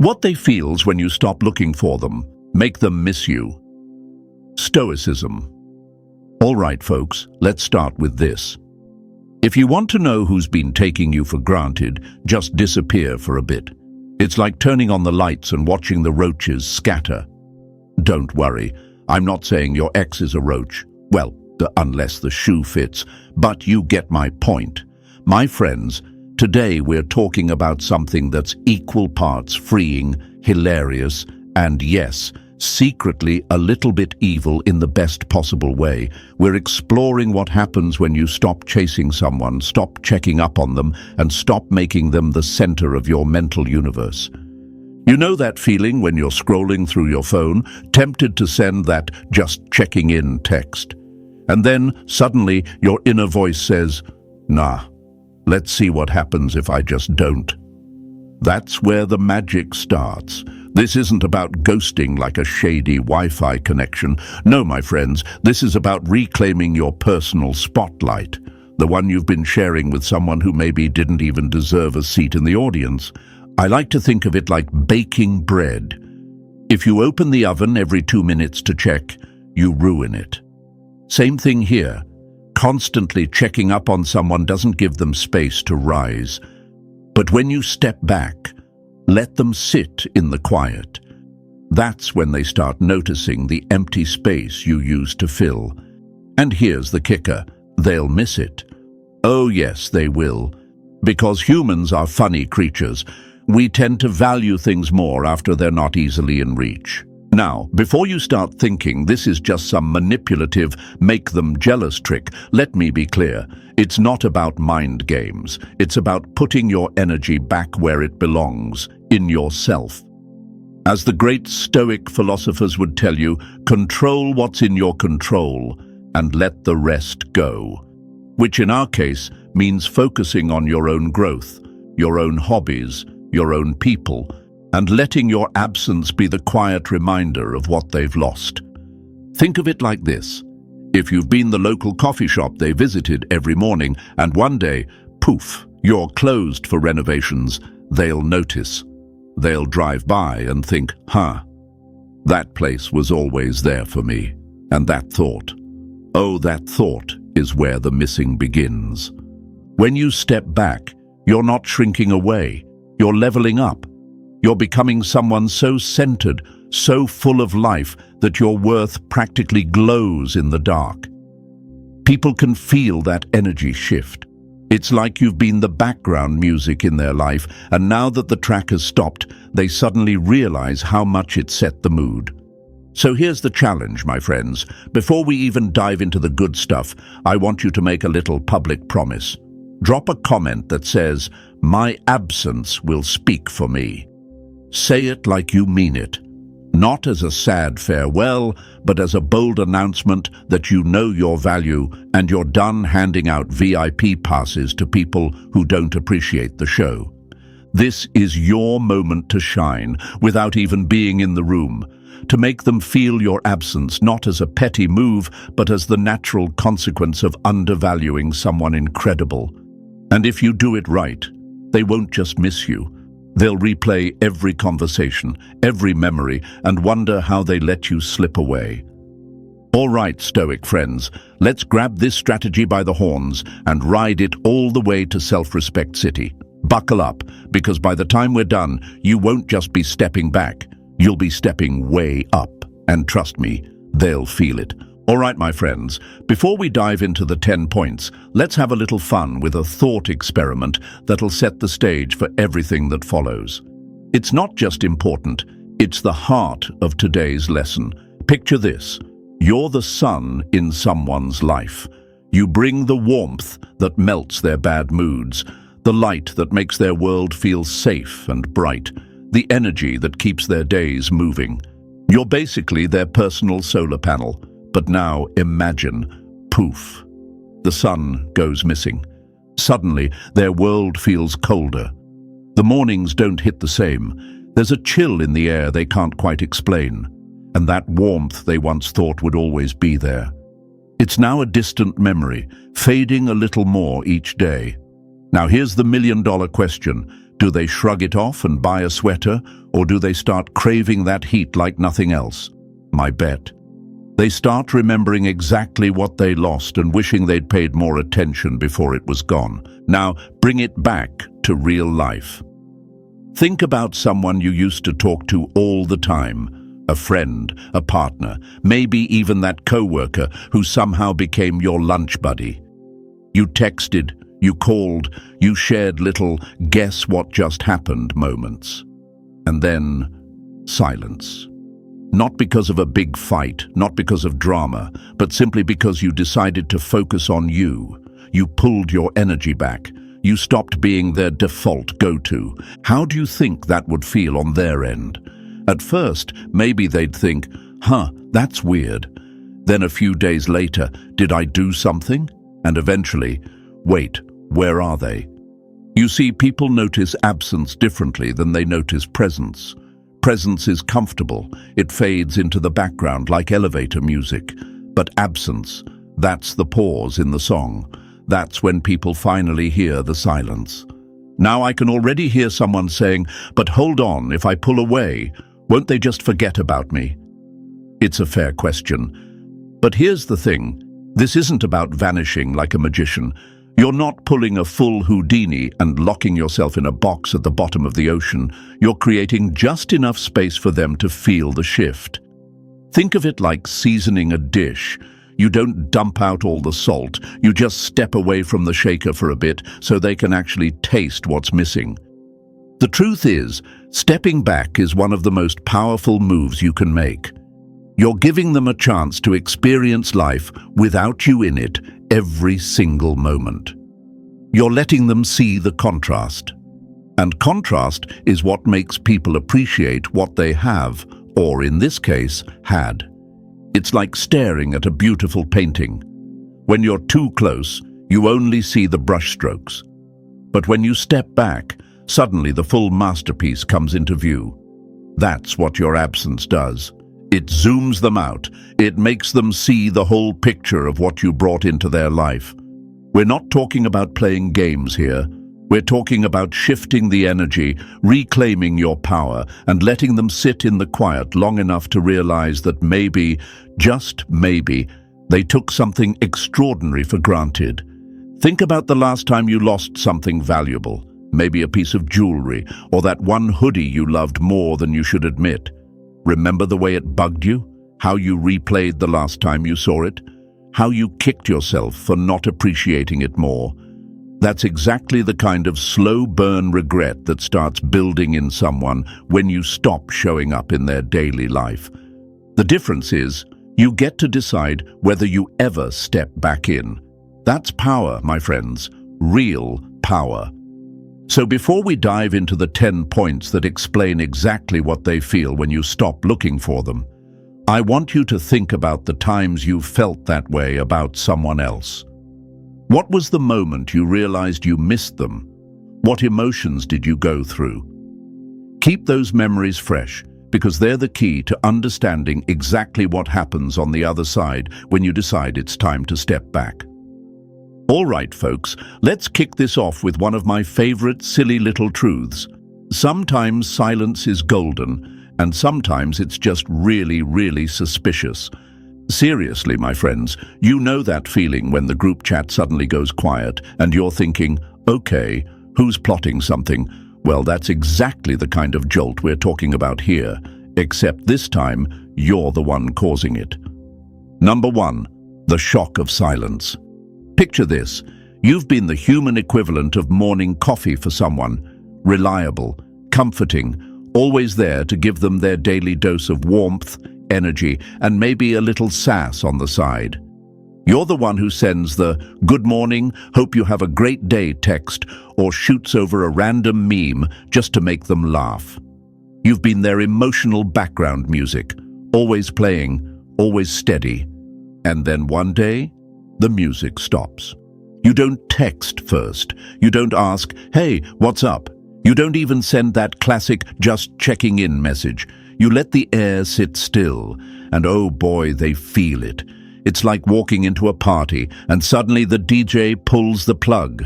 What they feels when you stop looking for them, make them miss you. Stoicism. All right, folks, let's start with this. If you want to know who's been taking you for granted, just disappear for a bit. It's like turning on the lights and watching the roaches scatter. Don't worry, I'm not saying your ex is a roach. Well, unless the shoe fits, but you get my point. My friends, today we're talking about something that's equal parts freeing, hilarious, and yes, secretly a little bit evil in the best possible way. We're exploring what happens when you stop chasing someone, stop checking up on them, and stop making them the center of your mental universe. You know that feeling when you're scrolling through your phone, tempted to send that just checking in text? And then, suddenly, your inner voice says, nah, let's see what happens if I just don't. That's where the magic starts. This isn't about ghosting like a shady Wi-Fi connection. No, my friends, this is about reclaiming your personal spotlight, the one you've been sharing with someone who maybe didn't even deserve a seat in the audience. I like to think of it like baking bread. If you open the oven every 2 minutes to check, you ruin it. Same thing here. Constantly checking up on someone doesn't give them space to rise. But when you step back, let them sit in the quiet, that's when they start noticing the empty space you used to fill. And here's the kicker, they'll miss it. Oh yes, they will. Because humans are funny creatures. We tend to value things more after they're not easily in reach. Now, before you start thinking this is just some manipulative, make them jealous trick, let me be clear. It's not about mind games. It's about putting your energy back where it belongs, in yourself. As the great Stoic philosophers would tell you, control what's in your control and let the rest go. Which in our case means focusing on your own growth, your own hobbies, your own people, and letting your absence be the quiet reminder of what they've lost. Think of it like this. If you've been the local coffee shop they visited every morning, and one day, poof, you're closed for renovations, they'll notice. They'll drive by and think, that place was always there for me. And that thought, oh, that thought is where the missing begins. When you step back, you're not shrinking away, you're leveling up. You're becoming someone so centered, so full of life, that your worth practically glows in the dark. People can feel that energy shift. It's like you've been the background music in their life, and now that the track has stopped, they suddenly realize how much it set the mood. So here's the challenge, my friends. Before we even dive into the good stuff, I want you to make a little public promise. Drop a comment that says, "My absence will speak for me." Say it like you mean it, not as a sad farewell, but as a bold announcement that you know your value and you're done handing out VIP passes to people who don't appreciate the show. This is your moment to shine without even being in the room, to make them feel your absence not as a petty move, but as the natural consequence of undervaluing someone incredible. And if you do it right, they won't just miss you. They'll replay every conversation, every memory, and wonder how they let you slip away. All right, Stoic friends, let's grab this strategy by the horns and ride it all the way to Self-Respect City. Buckle up, because by the time we're done, you won't just be stepping back, you'll be stepping way up. And trust me, they'll feel it. All right, my friends, before we dive into the 10 points, let's have a little fun with a thought experiment that'll set the stage for everything that follows. It's not just important, it's the heart of today's lesson. Picture this. You're the sun in someone's life. You bring the warmth that melts their bad moods, the light that makes their world feel safe and bright, the energy that keeps their days moving. You're basically their personal solar panel. But now imagine, poof, the sun goes missing. Suddenly, their world feels colder. The mornings don't hit the same. There's a chill in the air they can't quite explain. And that warmth they once thought would always be there. It's now a distant memory, fading a little more each day. Now here's the million-dollar question. Do they shrug it off and buy a sweater, or do they start craving that heat like nothing else? My bet. They start remembering exactly what they lost and wishing they'd paid more attention before it was gone. Now, bring it back to real life. Think about someone you used to talk to all the time, a friend, a partner, maybe even that coworker who somehow became your lunch buddy. You texted, you called, you shared little guess what just happened moments. And then silence. Not because of a big fight, not because of drama, but simply because you decided to focus on you. You pulled your energy back. You stopped being their default go-to. How do you think that would feel on their end? At first, maybe they'd think, that's weird. Then a few days later, did I do something? And eventually, wait, where are they? You see, people notice absence differently than they notice presence. Presence is comfortable. It fades into the background like elevator music. But absence, that's the pause in the song. That's when people finally hear the silence. Now I can already hear someone saying, but hold on, if I pull away, won't they just forget about me? It's a fair question. But here's the thing. This isn't about vanishing like a magician. You're not pulling a full Houdini and locking yourself in a box at the bottom of the ocean. You're creating just enough space for them to feel the shift. Think of it like seasoning a dish. You don't dump out all the salt. You just step away from the shaker for a bit so they can actually taste what's missing. The truth is, stepping back is one of the most powerful moves you can make. You're giving them a chance to experience life without you in it every single moment. You're letting them see the contrast. And contrast is what makes people appreciate what they have, or in this case, had. It's like staring at a beautiful painting. When you're too close, you only see the brushstrokes. But when you step back, suddenly the full masterpiece comes into view. That's what your absence does. It zooms them out. It makes them see the whole picture of what you brought into their life. We're not talking about playing games here. We're talking about shifting the energy, reclaiming your power, and letting them sit in the quiet long enough to realize that maybe, just maybe, they took something extraordinary for granted. Think about the last time you lost something valuable, maybe a piece of jewelry, or that one hoodie you loved more than you should admit. Remember the way it bugged you? How you replayed the last time you saw it? How you kicked yourself for not appreciating it more? That's exactly the kind of slow burn regret that starts building in someone when you stop showing up in their daily life. The difference is, you get to decide whether you ever step back in. That's power, my friends, real power. So before we dive into the 10 points that explain exactly what they feel when you stop looking for them, I want you to think about the times you felt that way about someone else. What was the moment you realized you missed them? What emotions did you go through? Keep those memories fresh, because they're the key to understanding exactly what happens on the other side when you decide it's time to step back. All right, folks, let's kick this off with one of my favorite silly little truths. Sometimes silence is golden, and sometimes it's just really, really suspicious. Seriously, my friends, you know that feeling when the group chat suddenly goes quiet and you're thinking, okay, who's plotting something? Well, that's exactly the kind of jolt we're talking about here, except this time, you're the one causing it. Number 1, the shock of silence. Picture this. You've been the human equivalent of morning coffee for someone. Reliable, comforting, always there to give them their daily dose of warmth, energy, and maybe a little sass on the side. You're the one who sends the "good morning, hope you have a great day" text or shoots over a random meme just to make them laugh. You've been their emotional background music, always playing, always steady. And then one day, the music stops. You don't text first. You don't ask, "Hey, what's up?" You don't even send that classic "just checking in" message. You let the air sit still, and oh boy, they feel it. It's like walking into a party, and suddenly the DJ pulls the plug.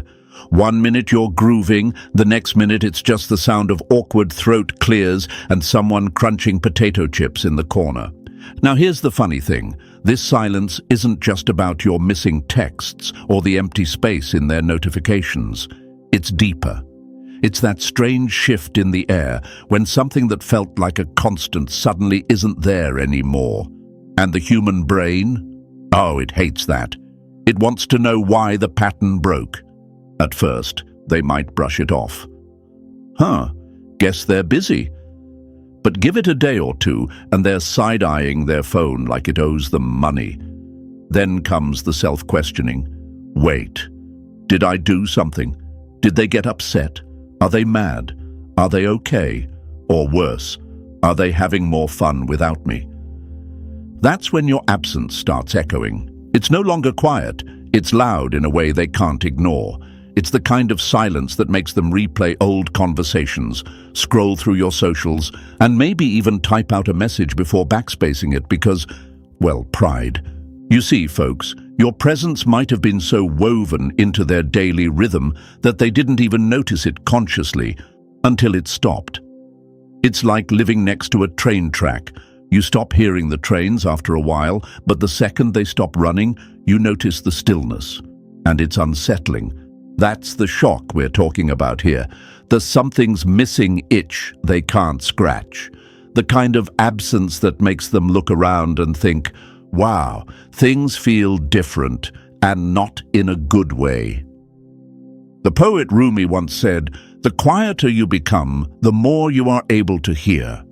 One minute you're grooving, the next minute it's just the sound of awkward throat clears and someone crunching potato chips in the corner. Now here's the funny thing. This silence isn't just about your missing texts or the empty space in their notifications. It's deeper. It's that strange shift in the air when something that felt like a constant suddenly isn't there anymore. And the human brain? Oh, it hates that. It wants to know why the pattern broke. At first, they might brush it off. Guess they're busy. But give it a day or two and they're side-eyeing their phone like it owes them money. Then comes the self-questioning. Wait, did I do something? Did they get upset? Are they mad? Are they okay? Or worse, are they having more fun without me? That's when your absence starts echoing. It's no longer quiet, it's loud in a way they can't ignore. It's the kind of silence that makes them replay old conversations, scroll through your socials, and maybe even type out a message before backspacing it because, well, pride. You see, folks, your presence might have been so woven into their daily rhythm that they didn't even notice it consciously until it stopped. It's like living next to a train track. You stop hearing the trains after a while, but the second they stop running, you notice the stillness. And it's unsettling. That's the shock we're talking about here. The something's missing itch they can't scratch. The kind of absence that makes them look around and think, wow, things feel different, and not in a good way. The poet Rumi once said, "The quieter you become, the more you are able to hear."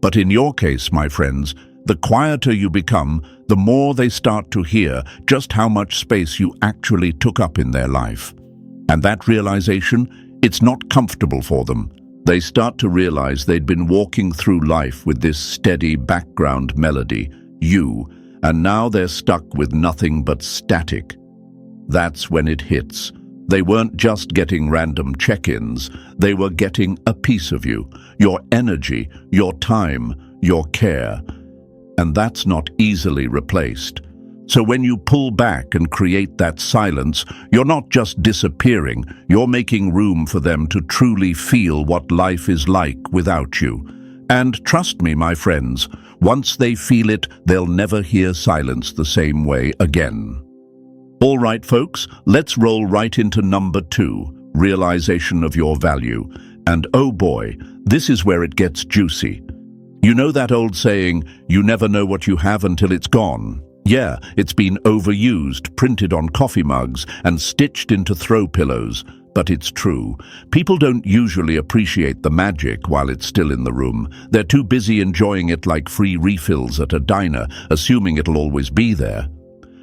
But in your case, my friends, the quieter you become, the more they start to hear just how much space you actually took up in their life. And that realization, it's not comfortable for them. They start to realize they'd been walking through life with this steady background melody, you, and now they're stuck with nothing but static. That's when it hits. They weren't just getting random check-ins, they were getting a piece of you, your energy, your time, your care. And that's not easily replaced. So when you pull back and create that silence, you're not just disappearing, you're making room for them to truly feel what life is like without you. And trust me, my friends, once they feel it, they'll never hear silence the same way again. All right, folks, let's roll right into number 2, realization of your value. And oh boy, this is where it gets juicy. You know that old saying, you never know what you have until it's gone? Yeah, it's been overused, printed on coffee mugs, and stitched into throw pillows. But it's true. People don't usually appreciate the magic while it's still in the room. They're too busy enjoying it like free refills at a diner, assuming it'll always be there.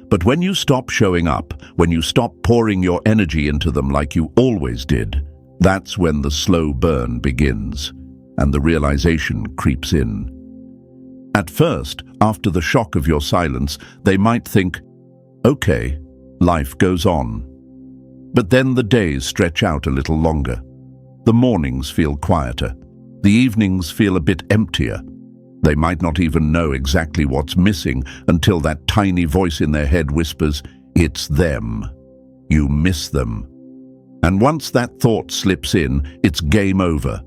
But when you stop showing up, when you stop pouring your energy into them like you always did, that's when the slow burn begins, and the realization creeps in. At first, after the shock of your silence, they might think, okay, life goes on. But then the days stretch out a little longer. The mornings feel quieter. The evenings feel a bit emptier. They might not even know exactly what's missing until that tiny voice in their head whispers, it's them. You miss them. And once that thought slips in, it's game over.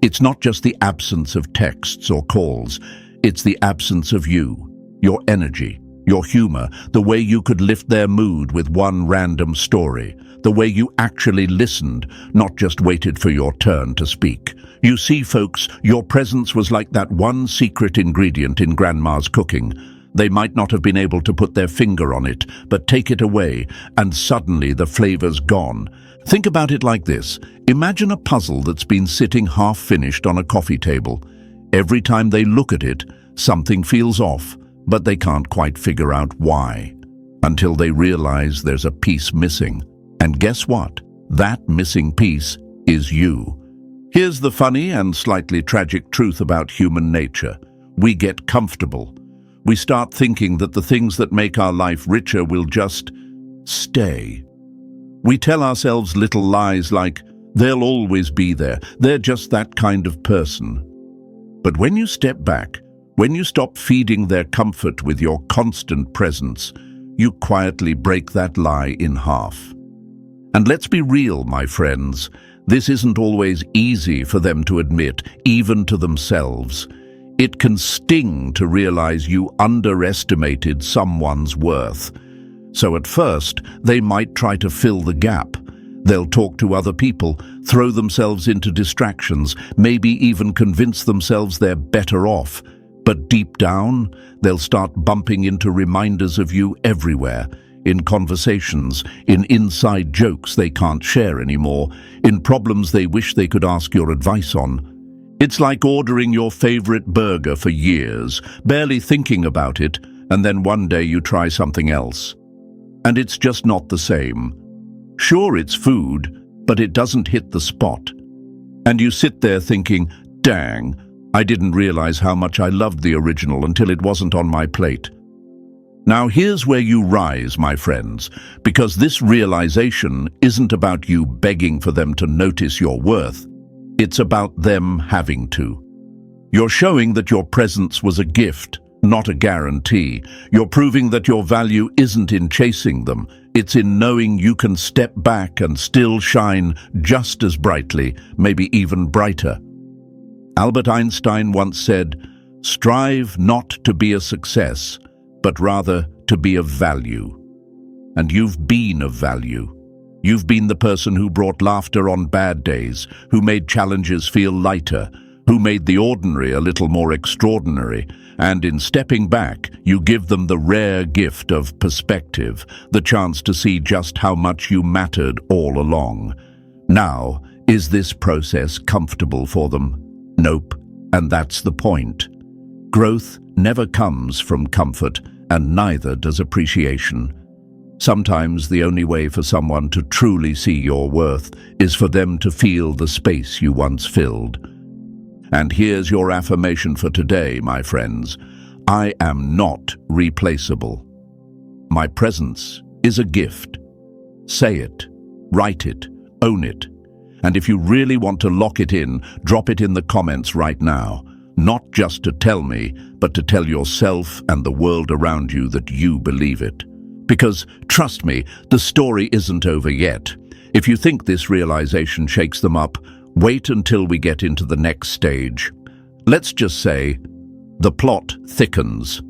It's not just the absence of texts or calls. It's the absence of you, your energy, your humor, the way you could lift their mood with one random story, the way you actually listened, not just waited for your turn to speak. You see, folks, your presence was like that one secret ingredient in Grandma's cooking. They might not have been able to put their finger on it, but take it away, and suddenly the flavor's gone. Think about it like this. Imagine a puzzle that's been sitting half-finished on a coffee table. Every time they look at it, something feels off, but they can't quite figure out why, until they realize there's a piece missing. And guess what? That missing piece is you. Here's the funny and slightly tragic truth about human nature. We get comfortable. We start thinking that the things that make our life richer will just stay. We tell ourselves little lies like, they'll always be there, they're just that kind of person. But when you step back, when you stop feeding their comfort with your constant presence, you quietly break that lie in half. And let's be real, my friends, this isn't always easy for them to admit, even to themselves. It can sting to realize you underestimated someone's worth. So at first, they might try to fill the gap. They'll talk to other people, throw themselves into distractions, maybe even convince themselves they're better off. But deep down, they'll start bumping into reminders of you everywhere, in conversations, in inside jokes they can't share anymore, in problems they wish they could ask your advice on. It's like ordering your favorite burger for years, barely thinking about it, and then one day you try something else. And it's just not the same. Sure, it's food, but it doesn't hit the spot. And you sit there thinking, dang, I didn't realize how much I loved the original until it wasn't on my plate. Now here's where you rise, my friends, because this realization isn't about you begging for them to notice your worth. It's about them having to. You're showing that your presence was a gift, not a guarantee. You're proving that your value isn't in chasing them. It's in knowing you can step back and still shine just as brightly, maybe even brighter. Albert Einstein once said, "Strive not to be a success, but rather to be of value." And you've been of value. You've been the person who brought laughter on bad days, who made challenges feel lighter, who made the ordinary a little more extraordinary. And in stepping back, you give them the rare gift of perspective, the chance to see just how much you mattered all along. Now, is this process comfortable for them? Nope, and that's the point. Growth never comes from comfort, and neither does appreciation. Sometimes the only way for someone to truly see your worth is for them to feel the space you once filled. And here's your affirmation for today, my friends. I am not replaceable. My presence is a gift. Say it, write it, own it. And if you really want to lock it in, drop it in the comments right now. Not just to tell me, but to tell yourself and the world around you that you believe it. Because, trust me, the story isn't over yet. If you think this realization shakes them up, wait until we get into the next stage. Let's just say, the plot thickens.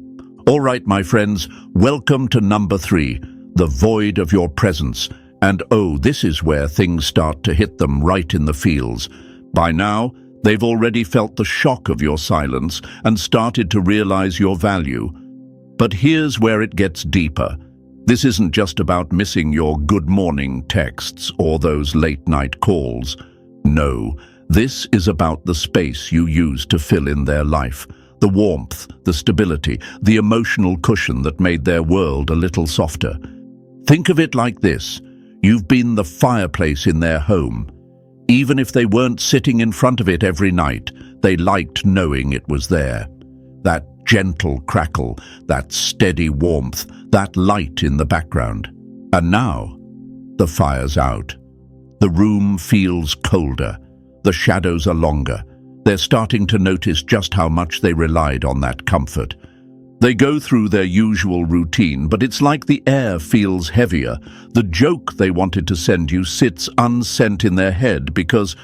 All right, my friends, welcome to number 3, the void of your presence. And oh, this is where things start to hit them right in the feels. By now, they've already felt the shock of your silence and started to realize your value. But here's where it gets deeper. This isn't just about missing your good morning texts or those late-night calls. No, this is about the space you use to fill in their life, the warmth, the stability, the emotional cushion that made their world a little softer. Think of it like this. You've been the fireplace in their home. Even if they weren't sitting in front of it every night, they liked knowing it was there. That gentle crackle, that steady warmth, that light in the background. And now, the fire's out. The room feels colder. The shadows are longer. They're starting to notice just how much they relied on that comfort. They go through their usual routine, but it's like the air feels heavier. The joke they wanted to send you sits unsent in their head because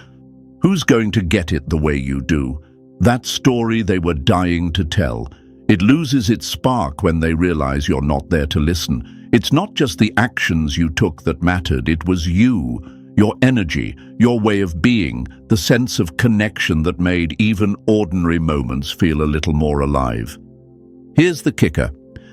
who's going to get it the way you do? That story they were dying to tell. It loses its spark when they realize you're not there to listen. It's not just the actions you took that mattered, it was you, your energy, your way of being, the sense of connection that made even ordinary moments feel a little more alive. Here's the kicker.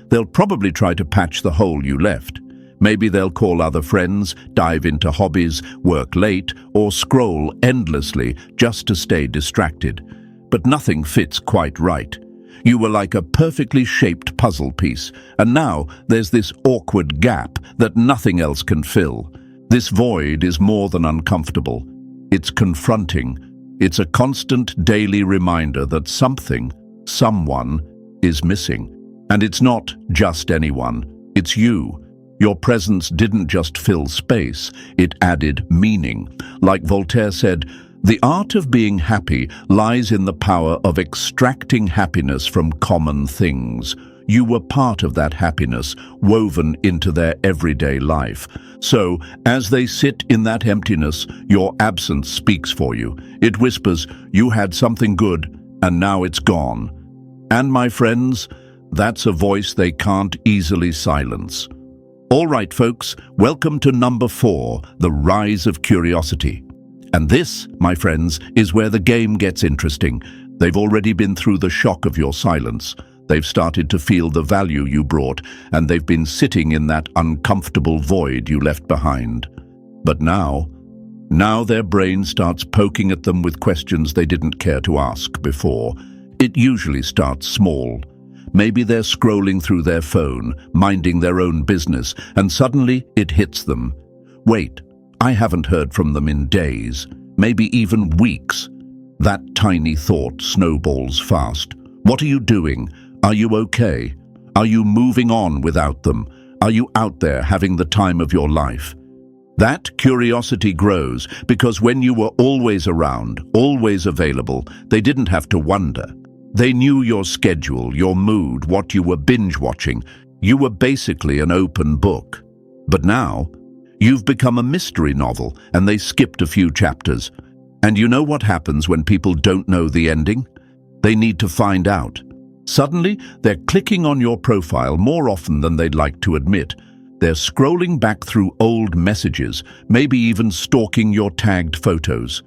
They'll probably try to patch the hole you left. Maybe they'll call other friends, dive into hobbies, work late, or scroll endlessly just to stay distracted. But nothing fits quite right. You were like a perfectly shaped puzzle piece, and now there's this awkward gap that nothing else can fill. This void is more than uncomfortable. It's confronting. It's a constant daily reminder that something, someone, is missing. And it's not just anyone. It's you. Your presence didn't just fill space, it added meaning. Like Voltaire said, The art of being happy lies in the power of extracting happiness from common things. You were part of that happiness, woven into their everyday life. So, as they sit in that emptiness, your absence speaks for you. It whispers, you had something good, and now it's gone. And my friends, that's a voice they can't easily silence. All right, folks, welcome to number 4, the rise of curiosity. And this, my friends, is where the game gets interesting. They've already been through the shock of your silence. They've started to feel the value you brought, and they've been sitting in that uncomfortable void you left behind. But now their brain starts poking at them with questions they didn't care to ask before. It usually starts small. Maybe they're scrolling through their phone, minding their own business, and suddenly it hits them. Wait, I haven't heard from them in days, maybe even weeks. That tiny thought snowballs fast. What are you doing? Are you okay? Are you moving on without them? Are you out there having the time of your life? That curiosity grows because when you were always around, always available, they didn't have to wonder. They knew your schedule, your mood, what you were binge-watching. You were basically an open book. But now, you've become a mystery novel, and they skipped a few chapters. And you know what happens when people don't know the ending? They need to find out. Suddenly, they're clicking on your profile more often than they'd like to admit. They're scrolling back through old messages, maybe even stalking your tagged photos.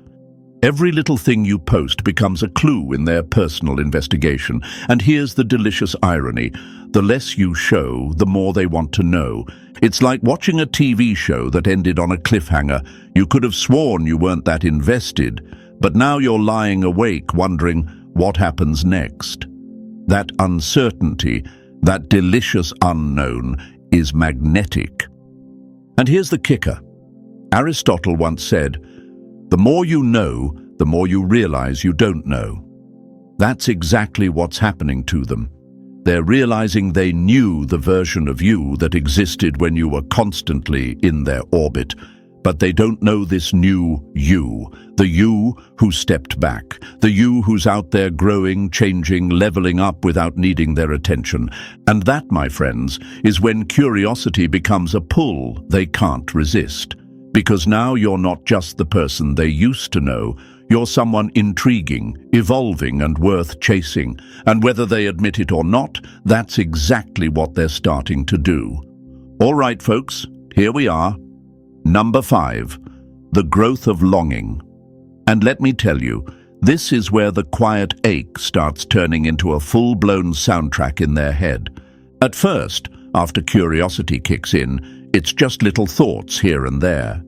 Every little thing you post becomes a clue in their personal investigation. And here's the delicious irony. The less you show, the more they want to know. It's like watching a TV show that ended on a cliffhanger. You could have sworn you weren't that invested, but now you're lying awake wondering what happens next. That uncertainty, that delicious unknown, is magnetic. And here's the kicker. Aristotle once said, "The more you know, the more you realize you don't know." That's exactly what's happening to them. They're realizing they knew the version of you that existed when you were constantly in their orbit, but they don't know this new you, the you who stepped back, the you who's out there growing, changing, leveling up without needing their attention. And that, my friends, is when curiosity becomes a pull they can't resist. Because now you're not just the person they used to know, you're someone intriguing, evolving, and worth chasing. And whether they admit it or not, that's exactly what they're starting to do. All right, folks, here we are. Number 5, the growth of longing. And let me tell you, this is where the quiet ache starts turning into a full-blown soundtrack in their head. At first, after curiosity kicks in, it's just little thoughts here and there.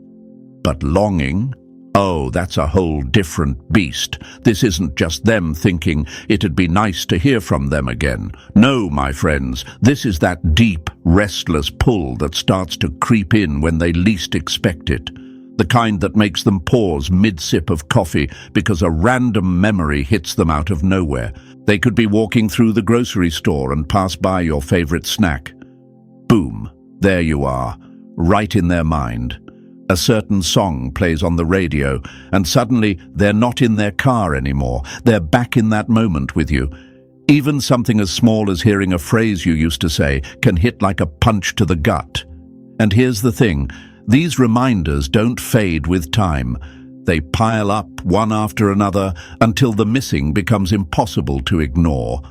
But longing? Oh, that's a whole different beast. This isn't just them thinking it'd be nice to hear from them again. No, my friends, this is that deep, restless pull that starts to creep in when they least expect it. The kind that makes them pause mid-sip of coffee because a random memory hits them out of nowhere. They could be walking through the grocery store and pass by your favorite snack. Boom, there you are, right in their mind. A certain song plays on the radio, and suddenly they're not in their car anymore. They're back in that moment with you. Even something as small as hearing a phrase you used to say can hit like a punch to the gut. And here's the thing, these reminders don't fade with time. They pile up one after another until the missing becomes impossible to ignore.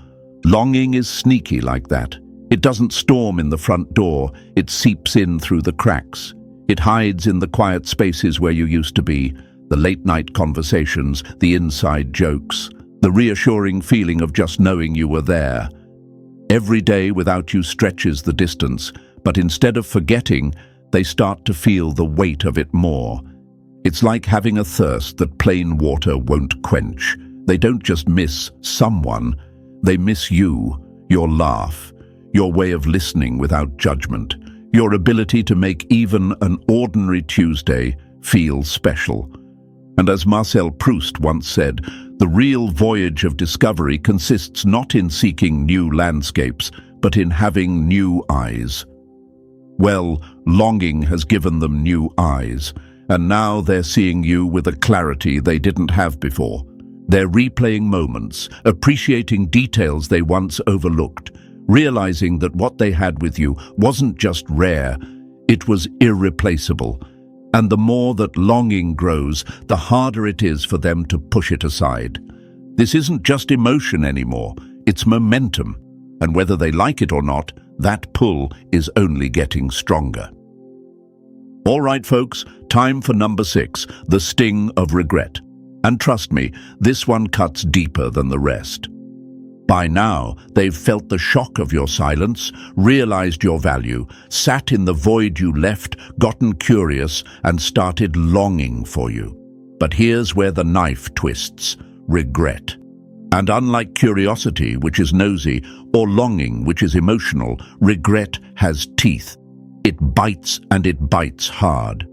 Longing is sneaky like that. It doesn't storm in the front door, it seeps in through the cracks. It hides in the quiet spaces where you used to be, the late-night conversations, the inside jokes, the reassuring feeling of just knowing you were there. Every day without you stretches the distance, but instead of forgetting, they start to feel the weight of it more. It's like having a thirst that plain water won't quench. They don't just miss someone, they miss you, your laugh, your way of listening without judgment, your ability to make even an ordinary Tuesday feel special. And as Marcel Proust once said, the real voyage of discovery consists not in seeking new landscapes, but in having new eyes. Well, longing has given them new eyes. And now they're seeing you with a clarity they didn't have before. They're replaying moments, appreciating details they once overlooked, realizing that what they had with you wasn't just rare, it was irreplaceable. And the more that longing grows, the harder it is for them to push it aside. This isn't just emotion anymore, it's momentum. And whether they like it or not, that pull is only getting stronger. All right, folks, time for number 6, the sting of regret. And trust me, this one cuts deeper than the rest. By now, they've felt the shock of your silence, realized your value, sat in the void you left, gotten curious, and started longing for you. But here's where the knife twists: regret. And unlike curiosity, which is nosy, or longing, which is emotional, regret has teeth. It bites, and it bites hard.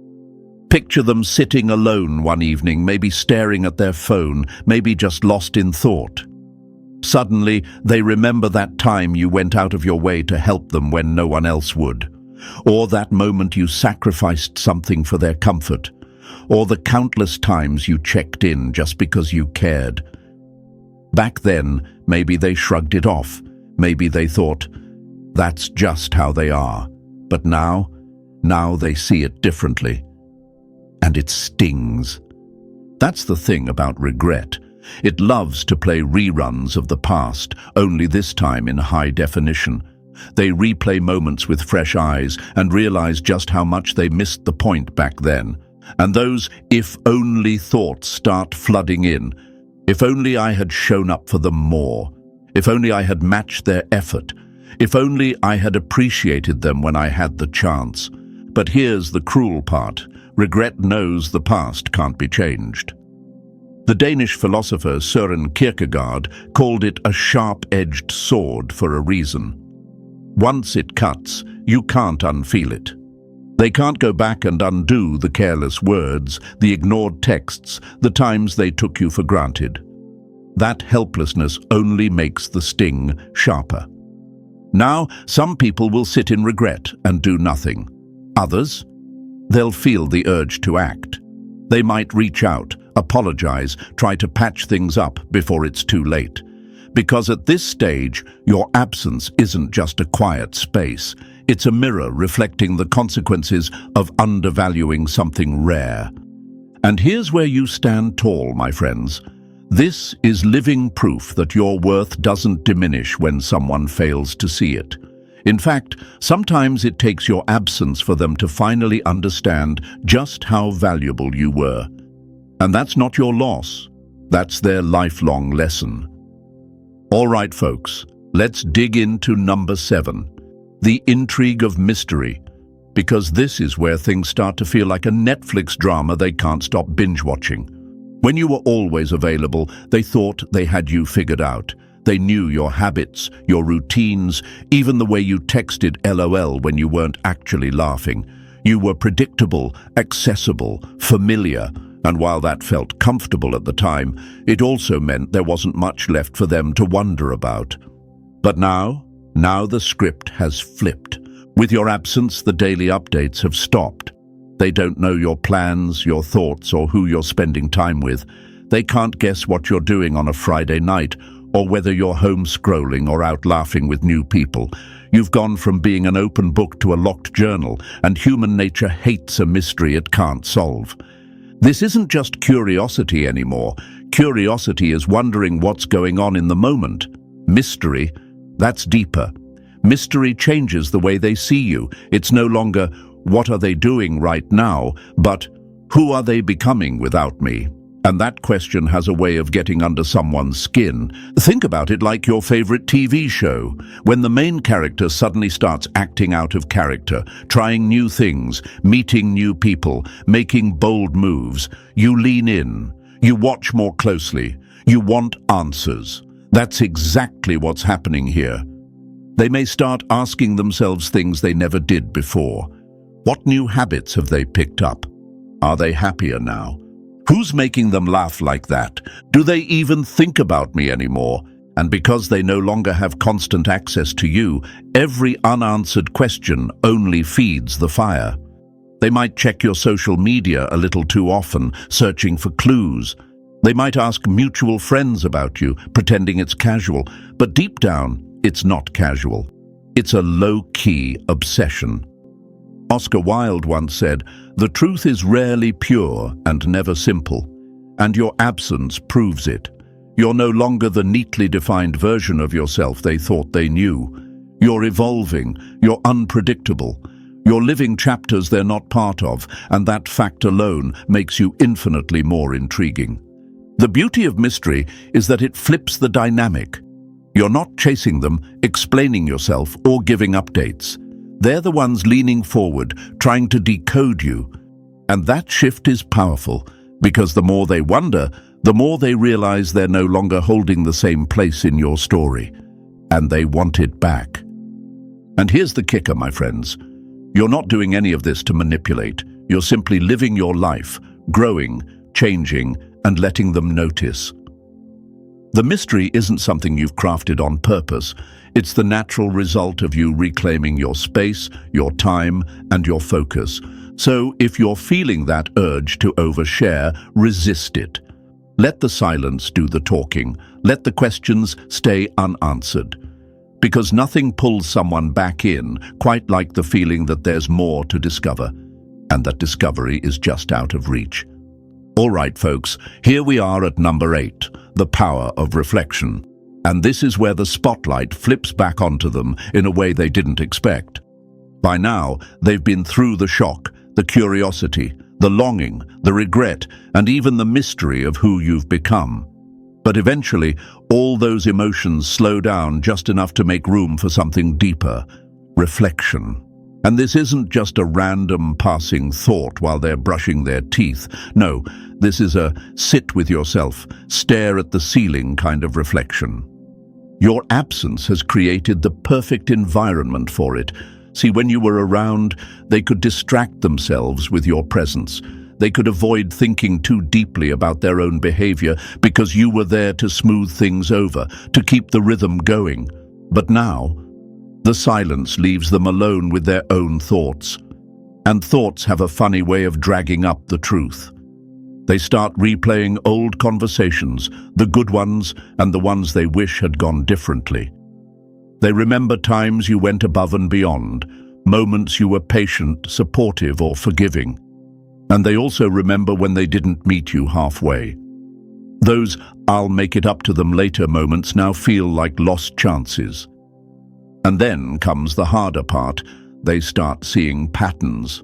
Picture them sitting alone one evening, maybe staring at their phone, maybe just lost in thought. Suddenly, they remember that time you went out of your way to help them when no one else would, or that moment you sacrificed something for their comfort, or the countless times you checked in just because you cared. Back then, maybe they shrugged it off. Maybe they thought, that's just how they are. But now they see it differently. And it stings. That's the thing about regret. It loves to play reruns of the past, only this time in high definition. They replay moments with fresh eyes and realize just how much they missed the point back then. And those if-only thoughts start flooding in. If only I had shown up for them more. If only I had matched their effort. If only I had appreciated them when I had the chance. But here's the cruel part. Regret knows the past can't be changed. The Danish philosopher Søren Kierkegaard called it a sharp-edged sword for a reason. Once it cuts, you can't unfeel it. They can't go back and undo the careless words, the ignored texts, the times they took you for granted. That helplessness only makes the sting sharper. Now, some people will sit in regret and do nothing. Others? They'll feel the urge to act. They might reach out, apologize, try to patch things up before it's too late. Because at this stage, your absence isn't just a quiet space. It's a mirror reflecting the consequences of undervaluing something rare. And here's where you stand tall, my friends. This is living proof that your worth doesn't diminish when someone fails to see it. In fact, sometimes it takes your absence for them to finally understand just how valuable you were. And that's not your loss. That's their lifelong lesson. All right, folks, let's dig into number 7, the intrigue of mystery, because this is where things start to feel like a Netflix drama they can't stop binge-watching. When you were always available, they thought they had you figured out. They knew your habits, your routines, even the way you texted LOL when you weren't actually laughing. You were predictable, accessible, familiar, and while that felt comfortable at the time, it also meant there wasn't much left for them to wonder about. But now the script has flipped. With your absence, the daily updates have stopped. They don't know your plans, your thoughts, or who you're spending time with. They can't guess what you're doing on a Friday night, or whether you're home scrolling or out laughing with new people. You've gone from being an open book to a locked journal, and human nature hates a mystery it can't solve. This isn't just curiosity anymore. Curiosity is wondering what's going on in the moment. Mystery, that's deeper. Mystery changes the way they see you. It's no longer, what are they doing right now, but who are they becoming without me? And that question has a way of getting under someone's skin. Think about it like your favorite TV show. When the main character suddenly starts acting out of character, trying new things, meeting new people, making bold moves, you lean in. You watch more closely. You want answers. That's exactly what's happening here. They may start asking themselves things they never did before. What new habits have they picked up? Are they happier now? Who's making them laugh like that? Do they even think about me anymore? And because they no longer have constant access to you, every unanswered question only feeds the fire. They might check your social media a little too often, searching for clues. They might ask mutual friends about you, pretending it's casual, but deep down, it's not casual. It's a low-key obsession. Oscar Wilde once said, "The truth is rarely pure and never simple, and your absence proves it. You're no longer the neatly defined version of yourself they thought they knew. You're evolving, you're unpredictable. You're living chapters they're not part of, and that fact alone makes you infinitely more intriguing." The beauty of mystery is that it flips the dynamic. You're not chasing them, explaining yourself, or giving updates. They're the ones leaning forward, trying to decode you. And that shift is powerful, because the more they wonder, the more they realize they're no longer holding the same place in your story. And they want it back. And here's the kicker, my friends. You're not doing any of this to manipulate. You're simply living your life, growing, changing, and letting them notice. The mystery isn't something you've crafted on purpose. It's the natural result of you reclaiming your space, your time, and your focus. So if you're feeling that urge to overshare, resist it. Let the silence do the talking. Let the questions stay unanswered. Because nothing pulls someone back in quite like the feeling that there's more to discover, and that discovery is just out of reach. All right, folks, here we are at number 8, the power of reflection. And this is where the spotlight flips back onto them in a way they didn't expect. By now, they've been through the shock, the curiosity, the longing, the regret, and even the mystery of who you've become. But eventually, all those emotions slow down just enough to make room for something deeper, reflection. And this isn't just a random passing thought while they're brushing their teeth. No, this is a sit with yourself, stare at the ceiling kind of reflection. Your absence has created the perfect environment for it. See, when you were around, they could distract themselves with your presence. They could avoid thinking too deeply about their own behavior because you were there to smooth things over, to keep the rhythm going. But now, the silence leaves them alone with their own thoughts. And thoughts have a funny way of dragging up the truth. They start replaying old conversations, the good ones and the ones they wish had gone differently. They remember times you went above and beyond, moments you were patient, supportive, or forgiving. And they also remember when they didn't meet you halfway. Those "I'll make it up to them later" moments now feel like lost chances. And then comes the harder part. They start seeing patterns.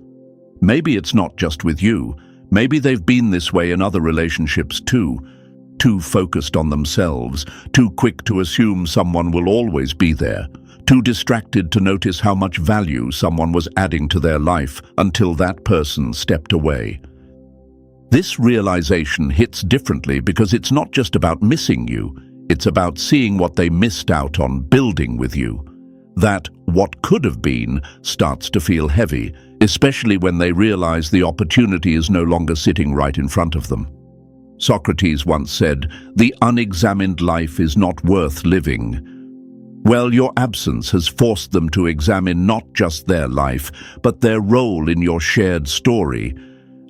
Maybe it's not just with you. Maybe they've been this way in other relationships too. Too focused on themselves, too quick to assume someone will always be there, too distracted to notice how much value someone was adding to their life until that person stepped away. This realization hits differently because it's not just about missing you, it's about seeing what they missed out on building with you. That what could have been starts to feel heavy, especially when they realize the opportunity is no longer sitting right in front of them. Socrates once said, "The unexamined life is not worth living." Well, your absence has forced them to examine not just their life, but their role in your shared story.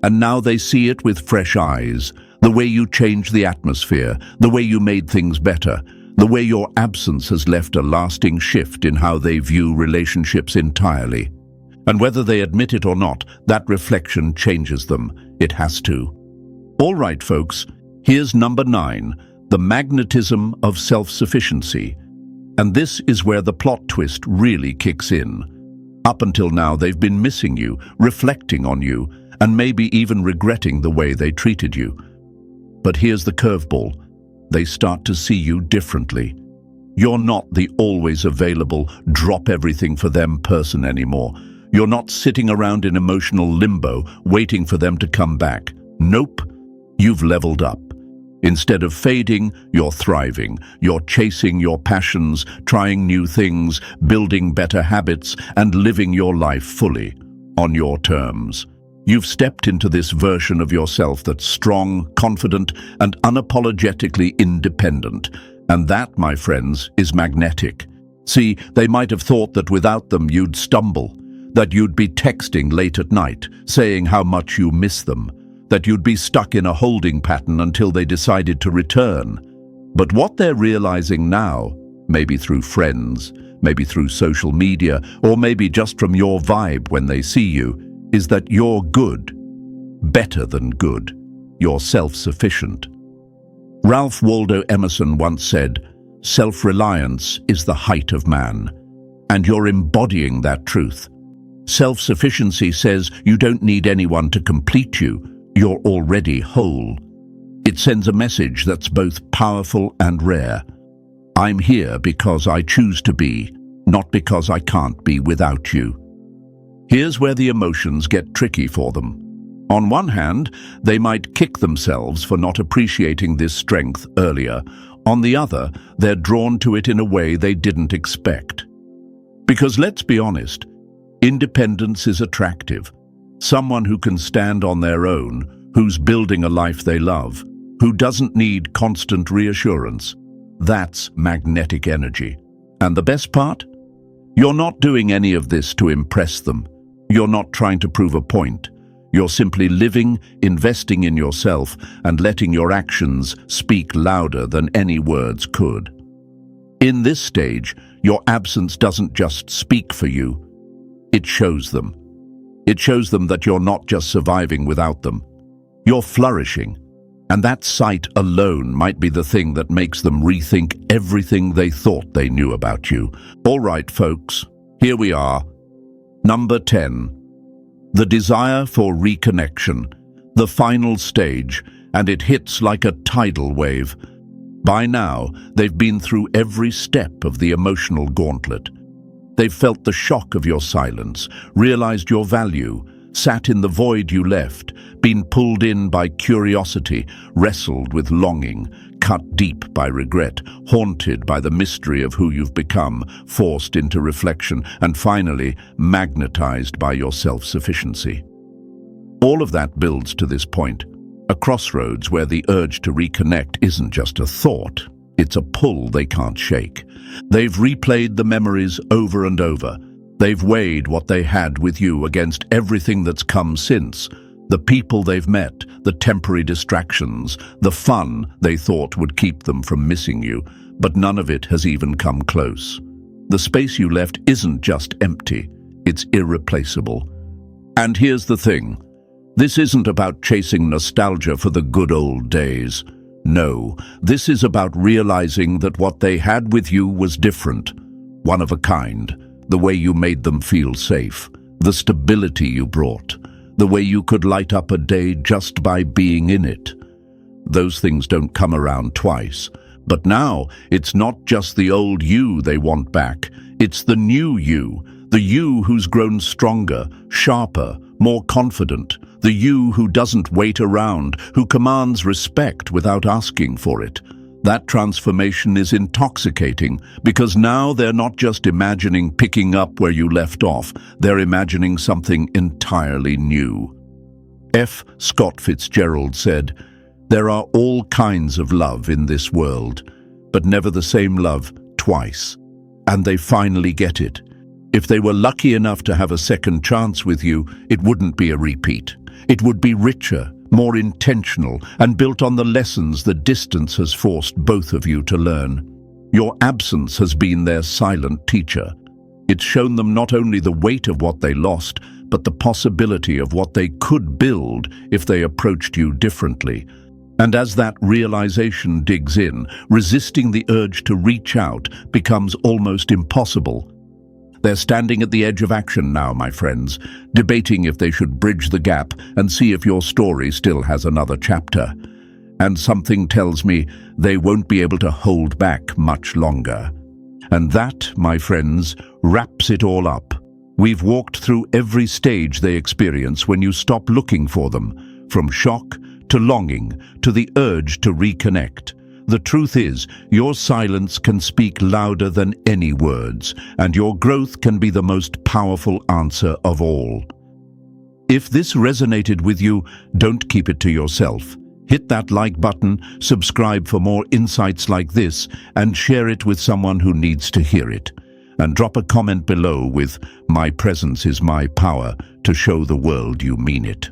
And now they see it with fresh eyes, the way you changed the atmosphere, the way you made things better, the way your absence has left a lasting shift in how they view relationships entirely. And whether they admit it or not, that reflection changes them. It has to. All right, folks, here's number 9, the magnetism of self-sufficiency. And this is where the plot twist really kicks in. Up until now, they've been missing you, reflecting on you, and maybe even regretting the way they treated you. But here's the curveball. They start to see you differently. You're not the always available, drop everything for them person anymore. You're not sitting around in emotional limbo, waiting for them to come back. Nope, you've leveled up. Instead of fading, you're thriving. You're chasing your passions, trying new things, building better habits, and living your life fully, on your terms. You've stepped into this version of yourself that's strong, confident, and unapologetically independent. And that, my friends, is magnetic. See, they might have thought that without them you'd stumble. that you'd be texting late at night, saying how much you miss them, that you'd be stuck in a holding pattern until they decided to return. But what they're realizing now, maybe through friends, maybe through social media, or maybe just from your vibe when they see you, is that you're good, better than good. You're self-sufficient. Ralph Waldo Emerson once said, "Self-reliance is the height of man," and you're embodying that truth. Self-sufficiency says you don't need anyone to complete you. You're already whole. It sends a message that's both powerful and rare. I'm here because I choose to be, not because I can't be without you. Here's where the emotions get tricky for them. On one hand, they might kick themselves for not appreciating this strength earlier. On the other, they're drawn to it in a way they didn't expect. Because let's be honest, independence is attractive. Someone who can stand on their own, who's building a life they love, who doesn't need constant reassurance. That's magnetic energy. And the best part? You're not doing any of this to impress them. You're not trying to prove a point. You're simply living, investing in yourself, and letting your actions speak louder than any words could. In this stage, your absence doesn't just speak for you. It shows them. It shows them that you're not just surviving without them. You're flourishing. And that sight alone might be the thing that makes them rethink everything they thought they knew about you. All right, folks, here we are. Number 10. The desire for reconnection, the final stage, and it hits like a tidal wave. By now, they've been through every step of the emotional gauntlet. They've felt the shock of your silence, realized your value, sat in the void you left, been pulled in by curiosity, wrestled with longing, cut deep by regret, haunted by the mystery of who you've become, forced into reflection, and finally magnetized by your self-sufficiency. All of that builds to this point, a crossroads where the urge to reconnect isn't just a thought, it's a pull they can't shake. They've replayed the memories over and over. They've weighed what they had with you against everything that's come since. The people they've met, the temporary distractions, the fun they thought would keep them from missing you, but none of it has even come close. The space you left isn't just empty, it's irreplaceable. And here's the thing. This isn't about chasing nostalgia for the good old days. No, this is about realizing that what they had with you was different, one of a kind. The way you made them feel safe, the stability you brought, the way you could light up a day just by being in it. Those things don't come around twice. But now, it's not just the old you they want back. It's the new you, the you who's grown stronger, sharper, more confident, the you who doesn't wait around, who commands respect without asking for it. That transformation is intoxicating because now they're not just imagining picking up where you left off, they're imagining something entirely new. F. Scott Fitzgerald said, "There are all kinds of love in this world, but never the same love twice." And they finally get it. If they were lucky enough to have a second chance with you, it wouldn't be a repeat. It would be richer, more intentional, and built on the lessons the distance has forced both of you to learn. Your absence has been their silent teacher. It's shown them not only the weight of what they lost, but the possibility of what they could build if they approached you differently. And as that realization digs in, resisting the urge to reach out becomes almost impossible. They're standing at the edge of action now, my friends, debating if they should bridge the gap and see if your story still has another chapter. And something tells me they won't be able to hold back much longer. And that, my friends, wraps it all up. We've walked through every stage they experience when you stop looking for them, from shock to longing to the urge to reconnect. The truth is, your silence can speak louder than any words, and your growth can be the most powerful answer of all. If this resonated with you, don't keep it to yourself. Hit that like button, subscribe for more insights like this, and share it with someone who needs to hear it. and drop a comment below with "My presence is my power" to show the world you mean it.